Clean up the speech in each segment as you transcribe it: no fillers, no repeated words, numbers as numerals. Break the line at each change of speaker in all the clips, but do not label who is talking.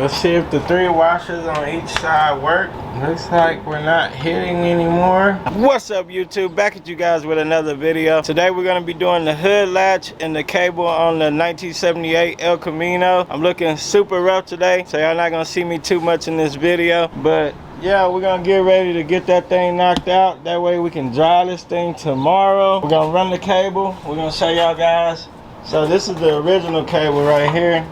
Let's see if the 3 washers on each side work. Looks like we're not hitting anymore. What's up, YouTube? Back at you guys with another video. Today we're gonna be doing the hood latch and the cable on the 1978 El Camino. I'm looking super rough today, so y'all not gonna see me too much in this video. But yeah, we're gonna get ready to get that thing knocked out. That way we can dry this thing tomorrow. We're gonna run the cable. We're gonna show y'all guys. So this is the original cable right here.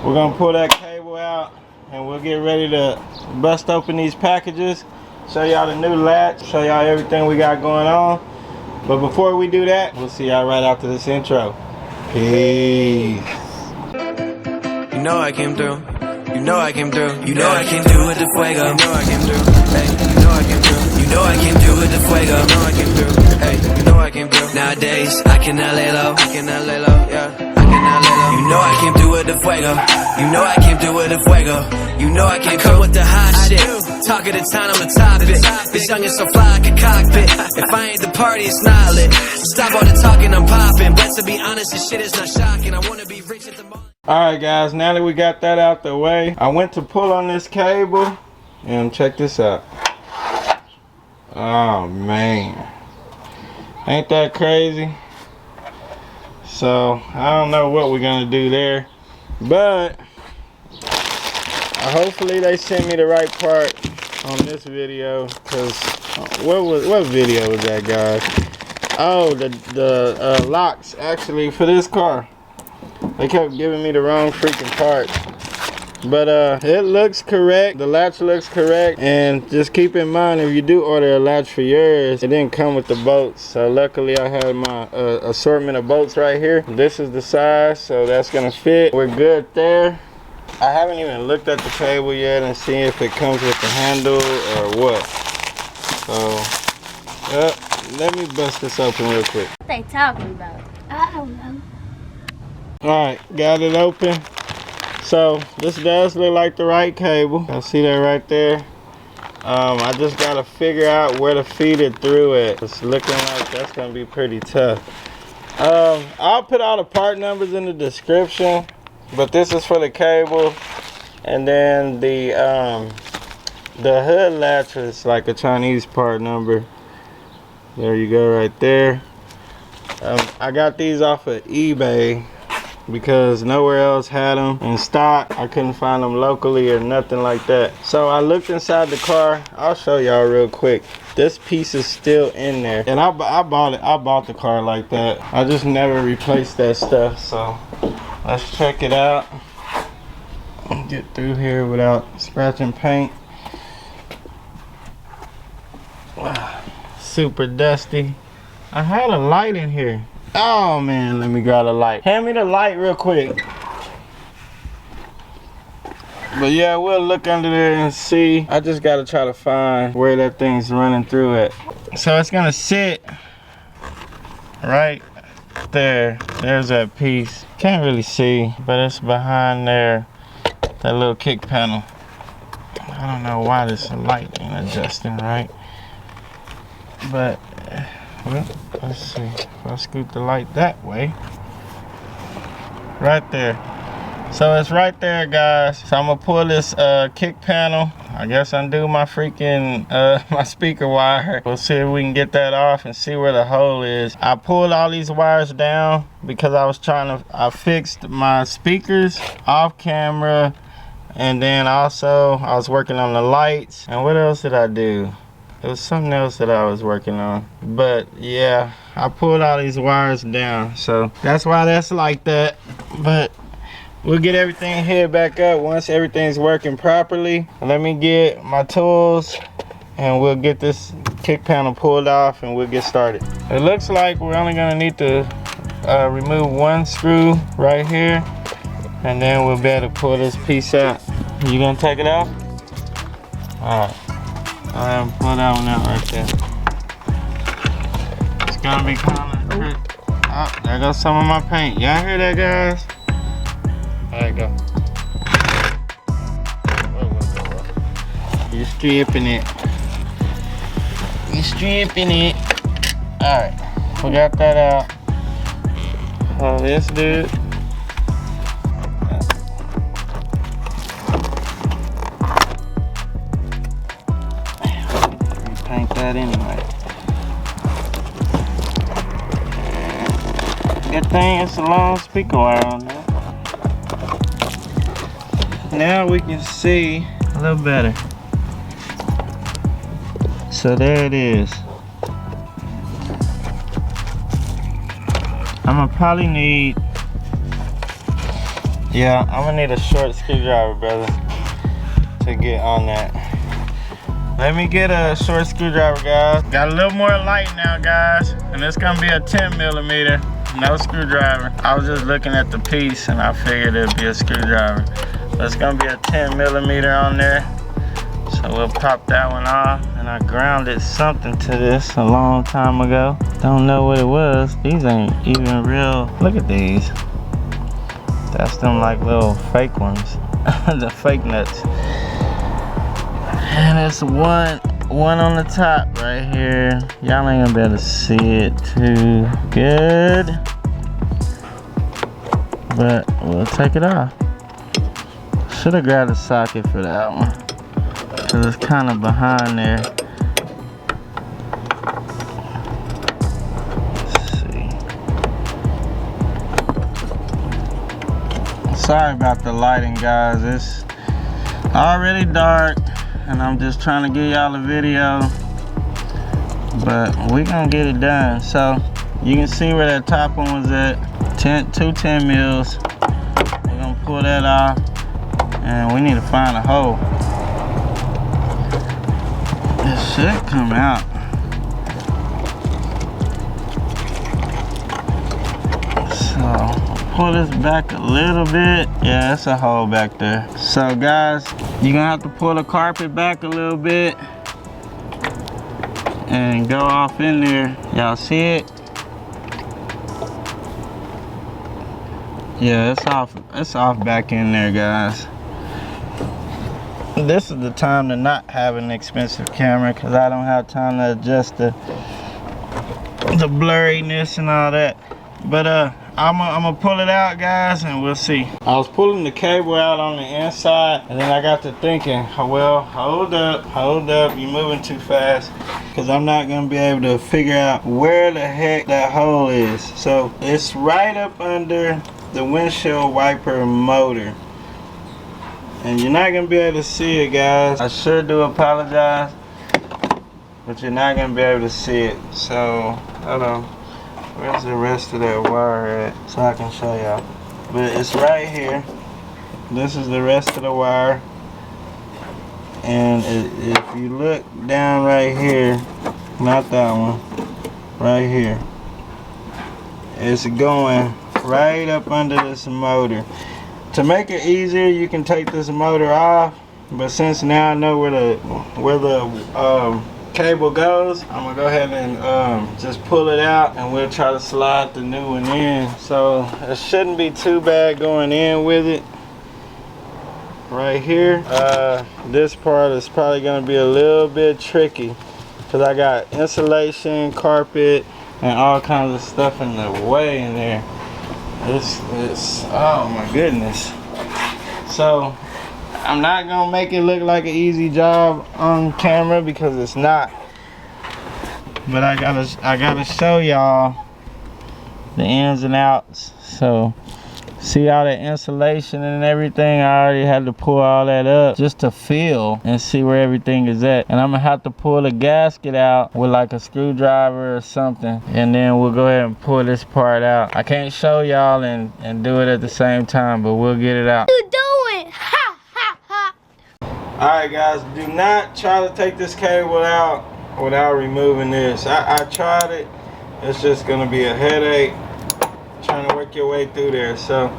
We're gonna pull that cable out and we'll get ready to bust open these packages, show y'all the new latch, show y'all everything we got going on. But before we do that, we'll see y'all right after this intro. Peace.
You know I came through. You know I came through. You know I came through with the fuego. You know I came through. Hey, you know I came through. You know I came through with the fuego. You know I came through. Hey, you know I came through. Nowadays I cannot lay low. I cannot lay low. Yeah. You know I came through with the fuego. You know I came through with the fuego. You know I came through with the hot shit. Talk of the town, I'm a topic. This young is so fly like a cockpit. If I ain't the party, it's not lit. Stop all the talking, I'm popping. But to be honest, this shit is not shocking. I wanna be rich at the moment.
Alright guys, now that we got that out the way, I went to pull on this cable and check this out. Oh man, ain't that crazy? So I don't know what we're gonna do there, but hopefully they send me the right part on this video. Cause what video was that, guys? Oh, the locks actually for this car. They kept giving me the wrong freaking part. But it looks correct. The latch looks correct. And just keep in mind, if you do order a latch for yours, it didn't come with the bolts. So luckily I had my assortment of bolts right here. This is the size, so that's gonna fit. We're good there. I haven't even looked at the cable yet and seen if it comes with the handle or what. So let me bust this open real quick.
What they talking about? I don't know.
Alright, got it open. So this does look like the right cable. I see that right there. I just gotta figure out where to feed it through it. It's looking like that's gonna be pretty tough. I'll put all the part numbers in the description, but this is for the cable. And then the hood latch is like a Chinese part number. There you go, right there. I got these off of eBay because nowhere else had them in stock. I couldn't find them locally or nothing like that. So I looked inside the car. I'll show y'all real quick. This piece is still in there, and I bought it. I bought the car like that. I just never replaced that stuff. So let's check it out. Get through here without scratching paint. Super dusty. I had a light in here. Oh man, let me grab a light. Hand me the light real quick. But yeah, we'll look under there and see. I just gotta try to find where that thing's running through it. So it's gonna sit right there. There's that piece. Can't really see, but it's behind there. That little kick panel. I don't know why this light ain't adjusting right. But well, let's see. If I scoot the light that way. Right there. So it's right there, guys. So I'm gonna pull this kick panel. I guess undo my freaking my speaker wire. We'll see if we can get that off and see where the hole is. I pulled all these wires down because I fixed my speakers off camera, and then also I was working on the lights. And what else did I do? It was something else that I was working on. But yeah, I pulled all these wires down. So that's why that's like that. But we'll get everything here back up once everything's working properly. Let me get my tools and we'll get this kick panel pulled off and we'll get started. It looks like we're only gonna need to remove one screw right here, and then we'll be able to pull this piece out. You gonna take it out? All right. Pull that one out right there. It's gonna be kind of. Oh, there goes some of my paint. Y'all hear that, guys? There you go. You're stripping it. You're stripping it. All right, we got that out. So this dude. that anyway. Good thing it's a long speaker wire on there. Now we can see a little better. So there it is. I'm gonna probably need, I'm gonna need a short screwdriver, brother, to get on that. Let me get a short screwdriver, guys. Got a little more light now, guys, and it's gonna be a 10mm, no screwdriver. I was just looking at the piece and I figured it'd be a screwdriver. But it's gonna be a 10mm on there. So we'll pop that one off. And I grounded something to this a long time ago. Don't know what it was. These ain't even real. Look at these. That's them like little fake ones. The fake nuts. And it's one on the top right here. Y'all ain't gonna be able to see it too good. But we'll take it off. Should have grabbed a socket for that one. Cause it's kind of behind there. Let's see. Sorry about the lighting, guys. It's already dark and I'm just trying to give y'all a video, but we gonna get it done. So you can see where that top one was at. 2 10 mils. We're gonna pull that off and we need to find a hole. It should come out. So pull this back a little bit. Yeah, it's a hole back there. So guys, you're gonna have to pull the carpet back a little bit and go off in there. Y'all see it? Yeah, it's off back in there, guys. This is the time to not have an expensive camera because I don't have time to adjust the blurriness and all that. But I'm gonna pull it out, guys, and we'll see. I was pulling the cable out on the inside and then I got to thinking, well, hold up, you're moving too fast, because I'm not gonna be able to figure out where the heck that hole is. So it's right up under the windshield wiper motor. And you're not gonna be able to see it, guys. I sure do apologize, but you're not gonna be able to see it. So, hold on. Where's the rest of that wire at? So I can show y'all. But it's right here. This is the rest of the wire. And if you look down right here, not that one, right here, it's going right up under this motor. To make it easier, you can take this motor off, but since now I know where the cable goes, I'm gonna go ahead and just pull it out and we'll try to slide the new one in. So it shouldn't be too bad going in with it. Right here, this part is probably gonna be a little bit tricky because I got insulation, carpet, and all kinds of stuff in the way in there. It's oh my goodness. So I'm not gonna make it look like an easy job on camera because it's not. But I gotta show y'all the ins and outs. So see all the insulation and everything. I already had to pull all that up just to feel and see where everything is at. And I'm gonna have to pull the gasket out with like a screwdriver or something. And then we'll go ahead and pull this part out. I can't show y'all and do it at the same time, but we'll get it out.
You doing? Ha ha ha.
Alright guys, do not try to take this cable out without removing this. I tried it. It's just gonna be a headache trying to work your way through there. So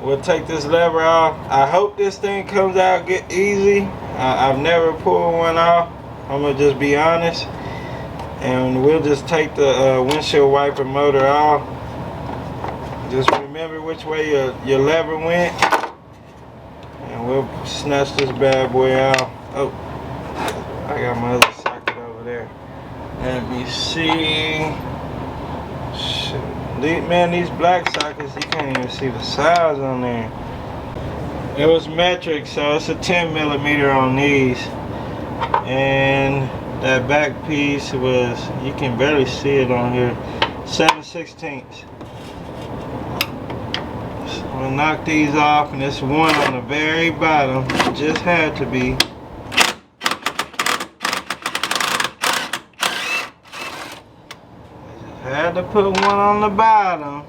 we'll take this lever off. I hope this thing comes out easy. I've never pulled one off, I'm gonna just be honest. And we'll just take the windshield wiper motor off. Just remember which way your lever went, and we'll snatch this bad boy out. Oh, I got my other socket over there. Let me see. Shit. Man, these black sockets, you can't even see the size on there. It was metric, so it's a 10mm on these. And That back piece was, you can barely see it on here, 7/16. So I'm gonna knock these off, and this one on the very bottom just had to be. Had to put one on the bottom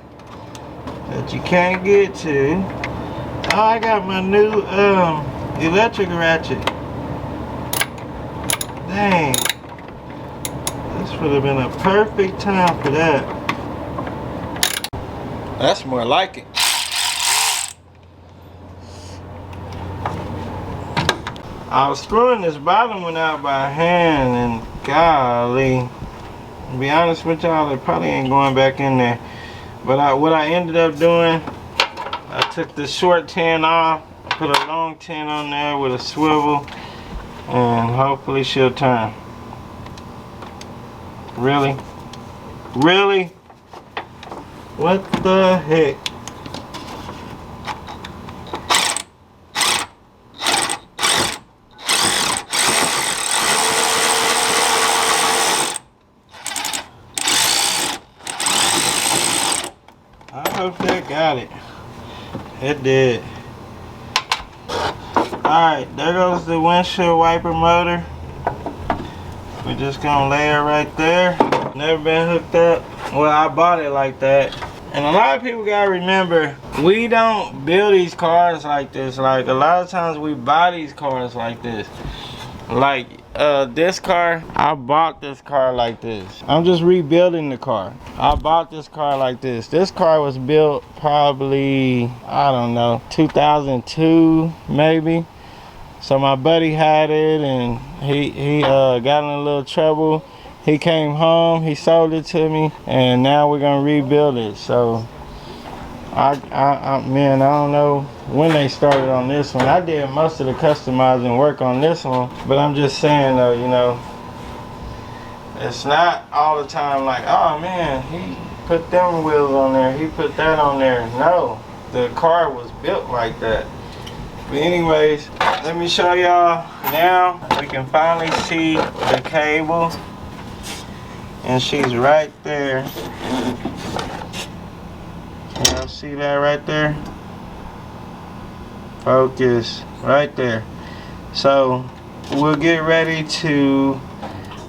that you can't get to. Oh, I got my new electric ratchet. Dang. This would have been a perfect time for that. That's more like it. I was screwing this bottom one out by hand, and golly, to be honest with y'all, it probably ain't going back in there. But what I ended up doing, I took the short tin off, put a long tin on there with a swivel, and hopefully she'll turn. Really? Really? What the heck? I hope that got it. It did. Alright, there goes the windshield wiper motor. We're just gonna lay it right there. Never been hooked up. Well, I bought it like that. And a lot of people gotta remember, we don't build these cars like this. Like, a lot of times we buy these cars like this. Like, this car, I bought this car like this. I'm just rebuilding the car. I bought this car like this. This car was built probably, I don't know, 2002 maybe. So my buddy had it, and he got in a little trouble. He came home, he sold it to me, and now we're gonna rebuild it. So man, I don't know when they started on this one. I did most of the customizing work on this one, but I'm just saying though, you know, it's not all the time like, oh man, he put them wheels on there, he put that on there. No, the car was built like that. But anyways, let me show y'all. Now we can finally see the cable, and she's right there. Can y'all see that right there? Focus right there. So we'll get ready to,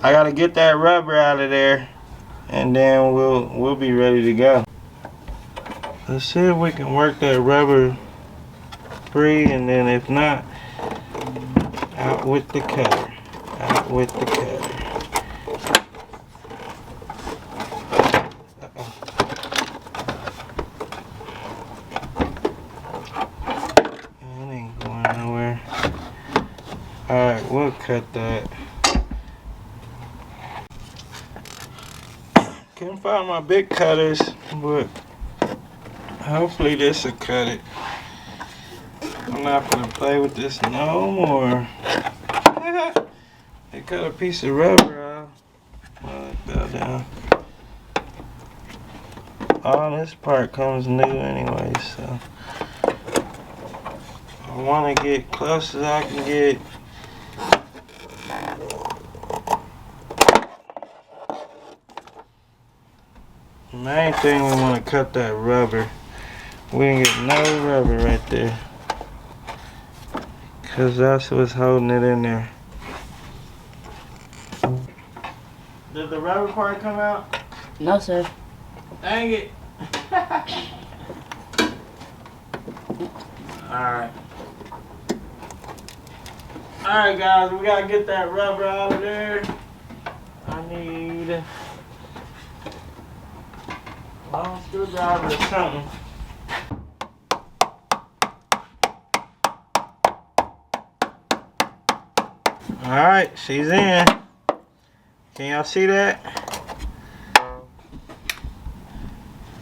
I gotta get that rubber out of there, and then we'll be ready to go. Let's see if we can work that rubber free, and then if not, out with the cutter. Out with the cutter. It ain't going nowhere. Alright, we'll cut that. Couldn't find my big cutters, but hopefully this will cut it. I'm not gonna play with this no more. They cut a piece of rubber out. Well, it fell down. All this part comes new anyway, so I want to get close as I can get. The main thing, we want to cut that rubber. We didn't get no rubber right there, because that's what's holding it in there. Did the rubber part come out?
No, sir.
Dang it. Alright. Alright guys, we gotta get that rubber out of there. I need a long screwdriver or something. Alright, she's in. Can y'all see that?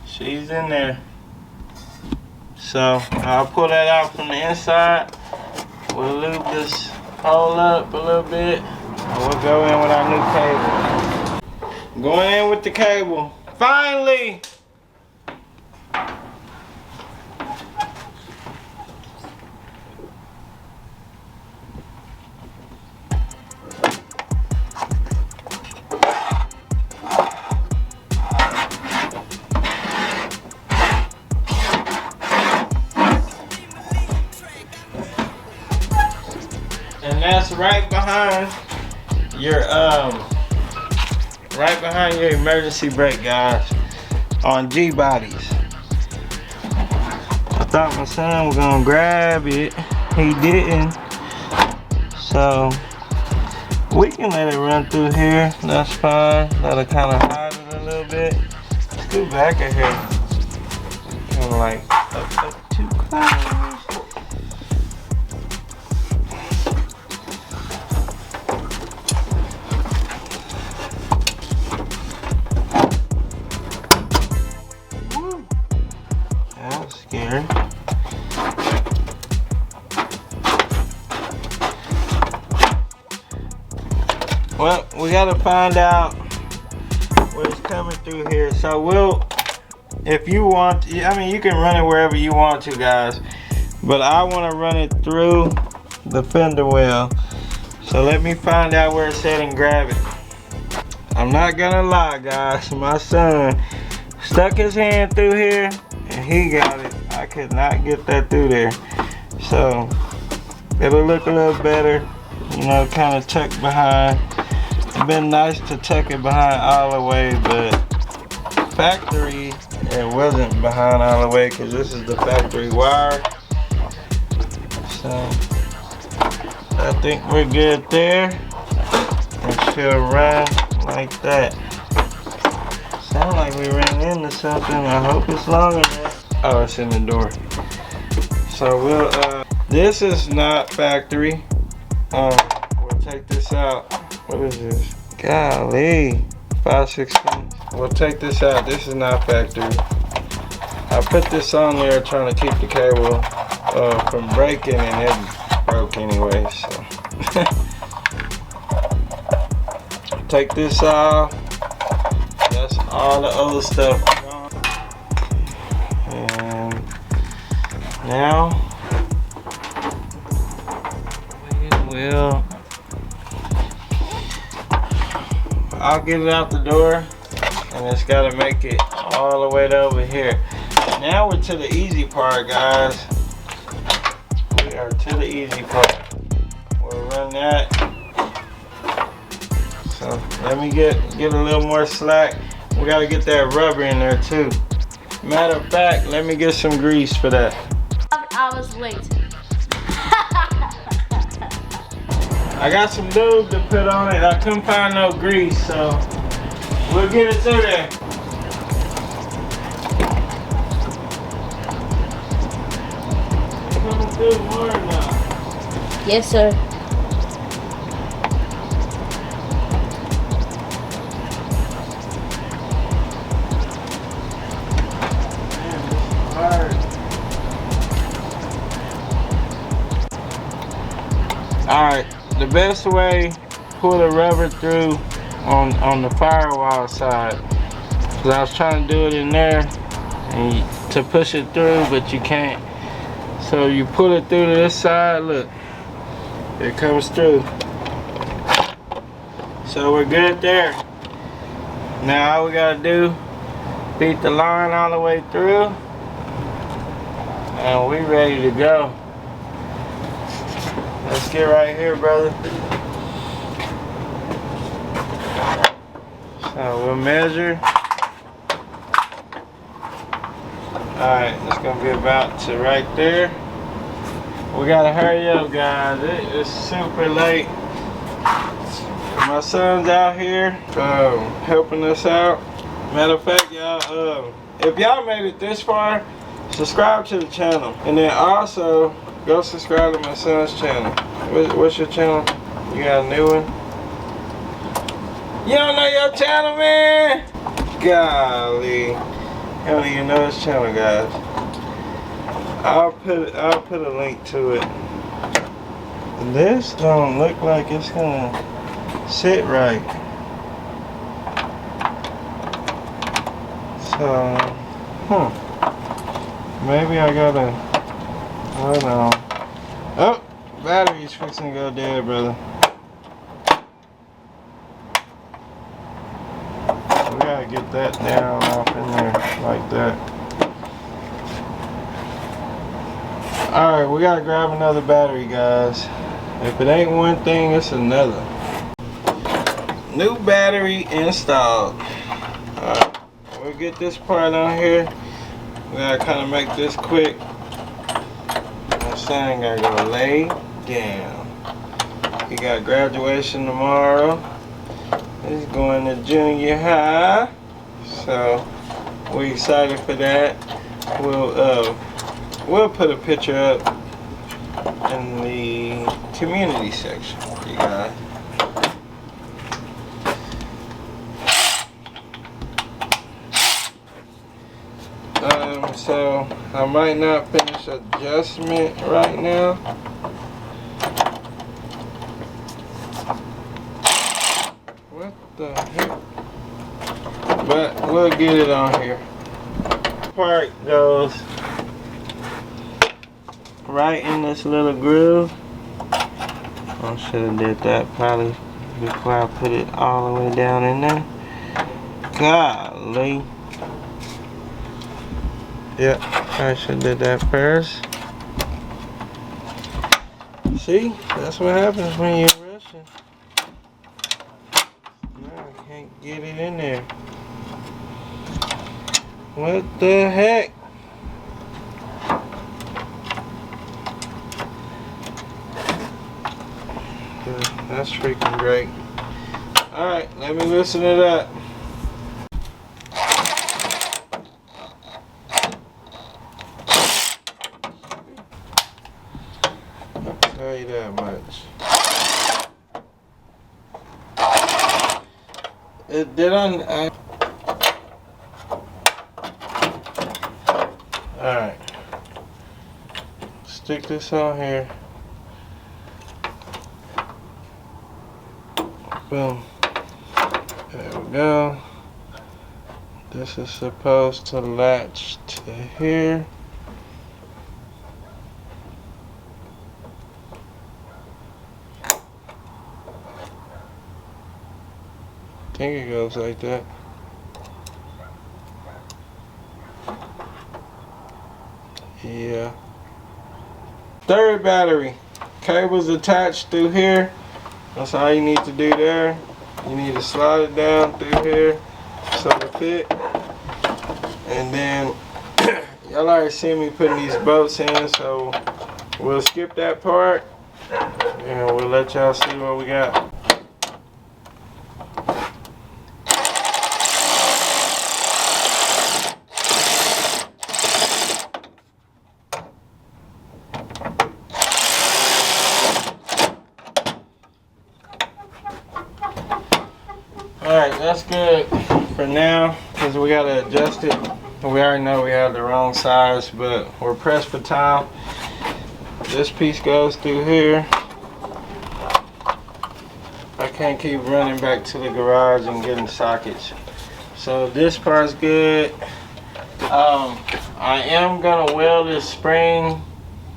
She's in there. So I'll pull that out from the inside. We'll lube this hole up a little bit, and we'll go in with our new cable. Going in with the cable. Finally! And that's right behind your emergency brake, guys, on G bodies. I thought my son was gonna grab it. He didn't. So we can let it run through here. That's fine. That'll kind of hide it a little bit. Let's go back of here. Kind of like up too close. Scary. Well, we gotta find out what is coming through here. So if you want, I mean, you can run it wherever you want to, guys. But I want to run it through the fender well. So let me find out where it's at and grab it. I'm not gonna lie, guys. My son stuck his hand through here and he got it. I could not get that through there. So it'll look a little better, you know, kind of tucked behind. It's been nice to tuck it behind all the way, but factory, it wasn't behind all the way because this is the factory wire. So I think we're good there. It should run like that. Sound like we ran into something. I hope it's long enough. Oh, it's in the door. So this is not factory. We'll take this out. What is this? Golly, 5/16. We'll take this out. This is not factory. I put this on there trying to keep the cable from breaking, and it broke anyway. So take this off. That's all the old stuff gone. And now I'll get it out the door, and it's got to make it all the way to over here. Now we're to the easy part, guys. We are to the easy part. We'll run that. So let me get a little more slack. We got to get that rubber in there too. Matter of fact, let me get some grease for that.
I was late.
I got some lube to put on it. I couldn't find no grease, so we'll get it through there. Coming through more now.
Yes, sir.
Alright, the best way, pull the rubber through on the firewall side. Cause I was trying to do it in there and to push it through, but you can't. So you pull it through to this side, look, it comes through. So we're good there. Now all we gotta do, beat the line all the way through, and we ready to go. Let's get right here, brother. So we'll measure. Alright, it's gonna be about to right there. We gotta hurry up, guys. It's super late. My son's out here helping us out. Matter of fact, y'all, if y'all made it this far, subscribe to the channel. And then also, go subscribe to my son's channel. What's your channel? You got a new one? You don't know your channel, man? Golly. I don't even know his channel, guys. I'll put a link to it. This don't look like it's gonna sit right. So, maybe I gotta, hold on. Oh, battery's fixing to go dead, brother. We gotta get that down off in there like that. Alright, we gotta grab another battery, guys. If it ain't one thing, it's another. New battery installed. Alright, we'll get this part on here. We gotta kind of make this quick. My son gotta go lay down. He got graduation tomorrow. He's going to junior high. So we're excited for that. We'll put a picture up in the community section for you guys. So I might not finish adjustment right now. What the heck? But we'll get it on here. Part goes right in this little groove. I should have did that probably before I put it all the way down in there. Golly. Yep, I should have did that first. See, that's what happens when you're rushing. Now I can't get it in there. What the heck? That's freaking great. Alright, let me loosen it up. I'll tell you that much. It didn't. Alright. Stick this on here. Boom. There we go. This is supposed to latch to here. I think it goes like that. Yeah. Third battery. Cable's attached through here. That's all you need to do there. You need to slide it down through here so it fit. And then y'all already seen me putting these bolts in, so we'll skip that part and we'll let y'all see what we got. Alright, that's good for now because we gotta adjust it. We already know we have the wrong size, but we're pressed for time. This piece goes through here. I can't keep running back to the garage and getting sockets. So this part's good. I am gonna weld this spring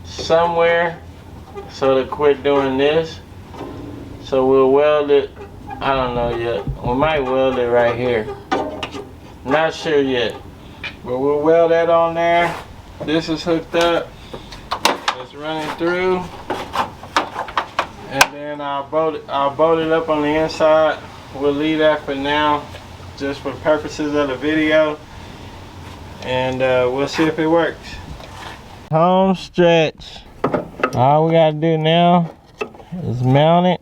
somewhere so to quit doing this. So we'll weld it. I don't know yet. We might weld it right here. Not sure yet. But we'll weld that on there. This is hooked up. It's running through. And then I'll bolt it up on the inside. We'll leave that for now, just for purposes of the video. And we'll see if it works. Home stretch. All we gotta do now is mount it.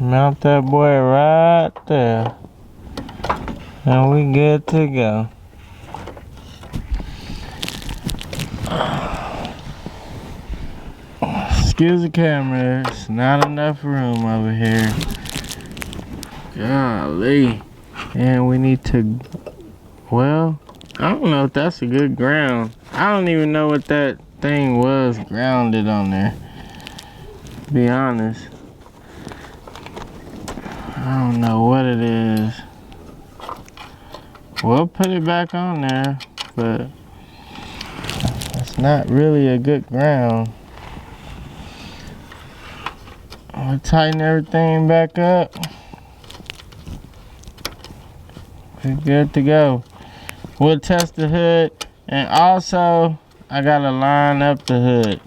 Mount that boy right there. And we good to go. Excuse the camera, it's not enough room over here. Golly. And we need to, well, I don't know if that's a good ground. I don't even know what that thing was grounded on there, to be honest. I don't know what it is. We'll put it back on there, but it's not really a good ground. I'll tighten everything back up. We're good to go. We'll test the hood, and also I gotta line up the hood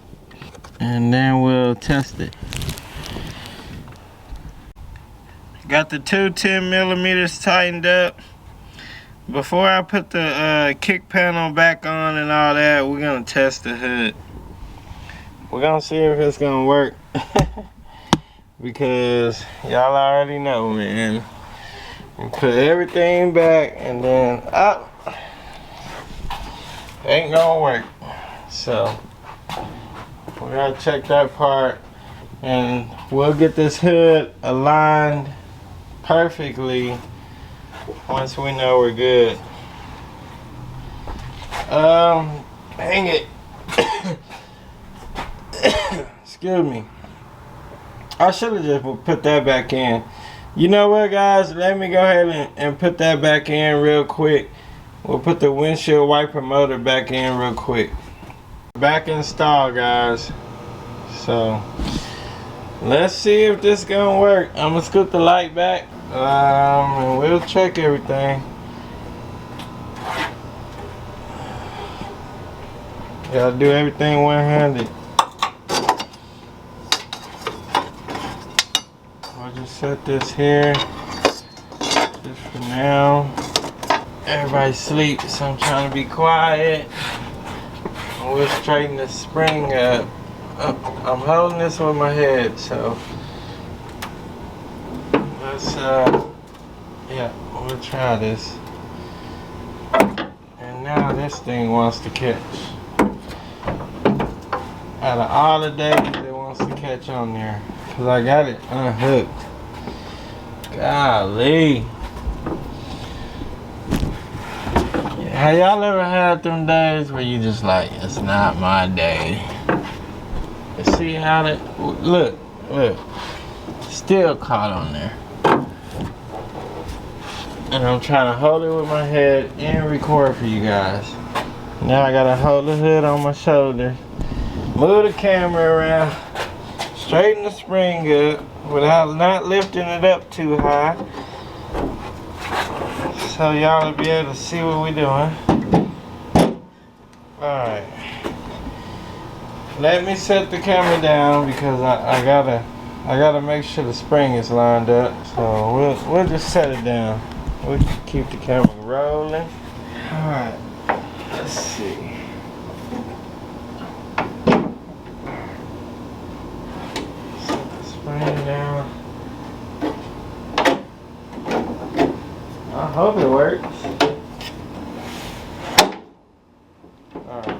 and then we'll test it. Got the two 10mm tightened up. Before I put the kick panel back on and all that, we're gonna test the hood. We're gonna see if it's gonna work. Because y'all already know, man. We put everything back and then up. Ain't gonna work. So we gotta check that part and we'll get this hood aligned perfectly once we know we're good. Hang it. Excuse me. I should have just put that back in. You know what, guys? Let me go ahead and put that back in real quick. We'll put the windshield wiper motor back in real quick. Back installed, guys. So let's see if this gonna work. I'm gonna scoot the light back. And we'll check everything. Gotta do everything one-handed. I'll just set this here just for now. Everybody sleeps, so I'm trying to be quiet. We'll straighten the spring up. I'm holding this with my head, so let's yeah, we'll try this. And now this thing wants to catch. Out of all the days it wants to catch on there, cause I got it unhooked. Golly. Have y'all ever had them days where you just like, it's not my day? You see how that, look, still caught on there. And I'm trying to hold it with my head and record for you guys. Now I gotta hold the hood on my shoulder, move the camera around, straighten the spring up without not lifting it up too high. So y'all will be able to see what we're doing. Alright. Let me set the camera down because I gotta make sure the spring is lined up. So we'll just set it down. We'll keep the camera rolling. Alright. Let's see. Set the spring down. I hope it works. Alright.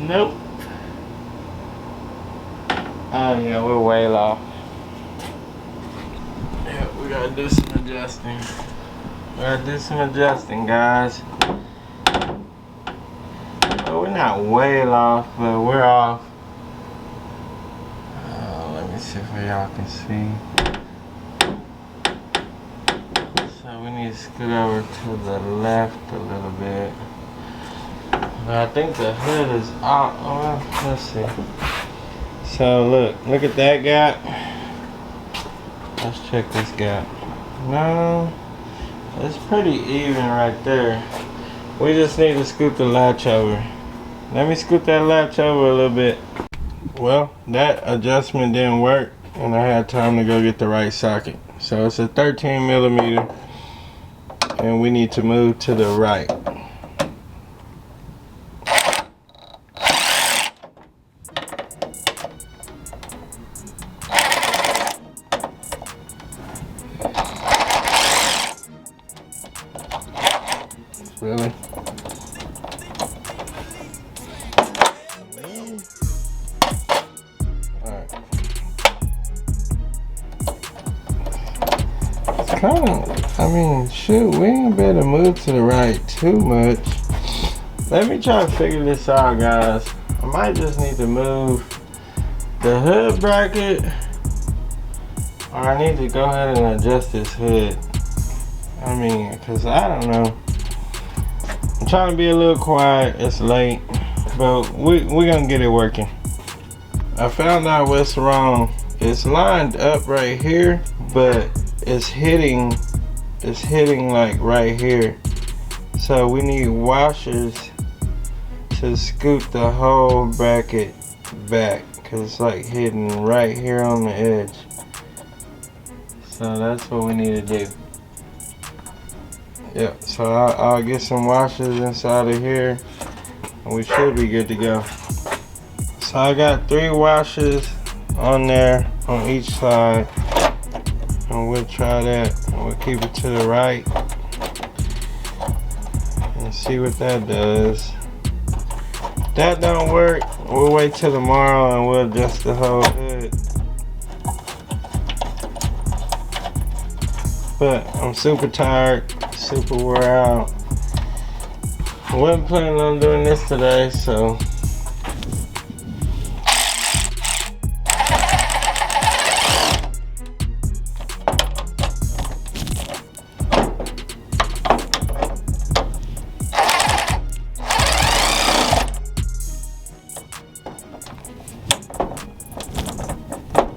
Nope. Oh yeah, we're way off. Yeah, we gotta do some adjusting. We gotta do some adjusting, guys. Well, we're not way off, but we're off. Let me see if y'all can see. So we need to scoot over to the left a little bit. I think the hood is out. Oh, let's see. So look at that gap. Let's check this gap. No, it's pretty even right there. We just need to scoot the latch over. Let me scoot that latch over a little bit. Well, that adjustment didn't work, and I had time to go get the right socket. So it's a 13mm, and we need to move to the right. Really? Alright. It's kind of, I mean, shoot, we ain't better move to the right too much. Let me try to figure this out, guys. I might just need to move the hood bracket, or I need to go ahead and adjust this hood. I mean, cause I don't know. I'm trying to be a little quiet. It's late, but we're gonna get it working. I found out what's wrong. It's lined up right here, but it's hitting is hitting like right here. So we need washers to scoot the whole bracket back, cause it's like hitting right here on the edge. So that's what we need to do. Yep, so I'll get some washers inside of here and we should be good to go. So I got 3 washers on there on each side, and we'll try that. We'll keep it to the right and see what that does. If that don't work, we'll wait till tomorrow and we'll adjust the whole hood. But I'm super tired, super wore out. I wasn't planning on doing this today, so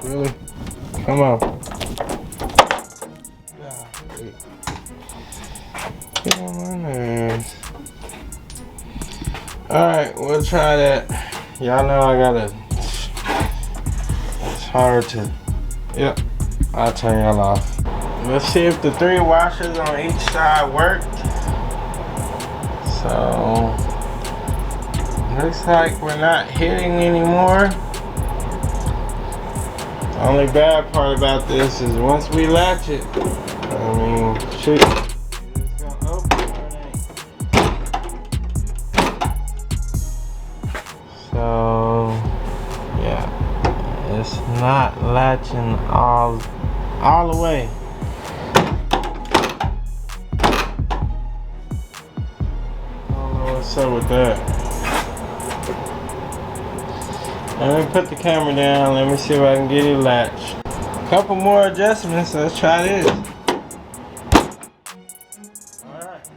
really? Come on. Get on my nerves. Alright, we'll try that. Y'all know I gotta. It's hard to. Yep, I'll turn y'all off. Let's see if the 3 washers on each side worked. So, looks like we're not hitting anymore. The only bad part about this is once we latch it, I mean, shoot, it's gonna open or it ain't. So, yeah, it's not latching all the way. I don't know what's up with that. Let me put the camera down. Let me see if I can get it latched. A couple more adjustments. Let's try this. Alright.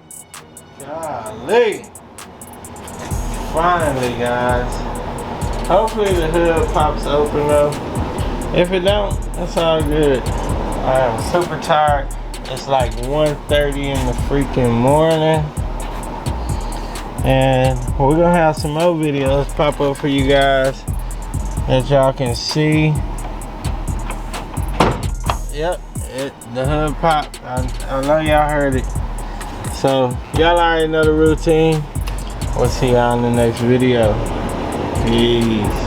Golly. Finally, guys. Hopefully the hood pops open though. If it don't, that's all good. I am super tired. It's like 1:30 in the freaking morning. And we're gonna have some more videos pop up for you guys that y'all can see. Yep, the hood popped. I know y'all heard it. So y'all already know the routine. We'll see y'all in the next video. Peace.